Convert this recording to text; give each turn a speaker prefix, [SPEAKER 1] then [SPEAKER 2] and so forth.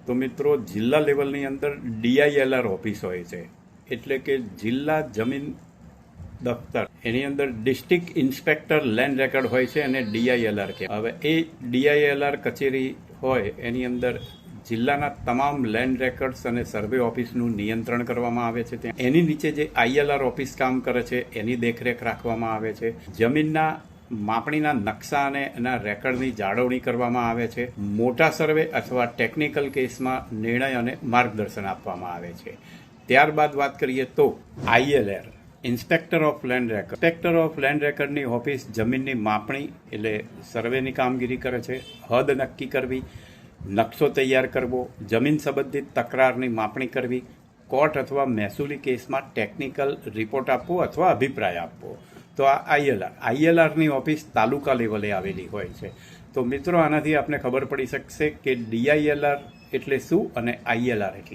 [SPEAKER 1] તો મિત્રો જિલ્લા લેવલની અંદર DILR ઓફિસ હોય છે, એટલે કે જિલ્લા જમીન દફતર. એની અંદર ડિસ્ટ્રિક્ટ ઇન્સ્પેક્ટર લેન્ડ રેકર્ડ હોય છે અને DILR કે હવે એ DILR કચેરી હોય એની અંદર જિલ્લાના તમામ લેન્ડ રેકર્ડ્સ અને સર્વે ઓફિસનું નિયંત્રણ કરવામાં આવે છે. ત્યાં એની નીચે જે ILR ઓફિસ કામ કરે છે એની દેખરેખ રાખવામાં આવે છે. જમીનના માપણીના નકશા અને એના રેકર્ડની જાળવણી કરવામાં આવે છે. મોટા સર્વે અથવા ટેકનિકલ કેસમાં નિર્ણય અને માર્ગદર્શન આપવામાં આવે છે. ત્યારબાદ વાત કરીએ તો ILR inspector of land record. Inspector of land રેકર્ડની ઓફિસ જમીનની માપણી એટલે સર્વેની કામગીરી કરે છે. હદ નક્કી કરવી, નકશો તૈયાર કરવો, જમીન સંબંધિત તકરારની માપણી કરવી, કોર્ટ અથવા મહેસૂલી કેસમાં ટેકનિકલ રિપોર્ટ આપવો અથવા અભિપ્રાય આપવો. તો આ ILRની ઓફિસ તાલુકા લેવલે આવેલી હોય છે. તો મિત્રો આનાથી આપને ખબર પડી શકશે કે DILR એટલે શું અને ILR એટલે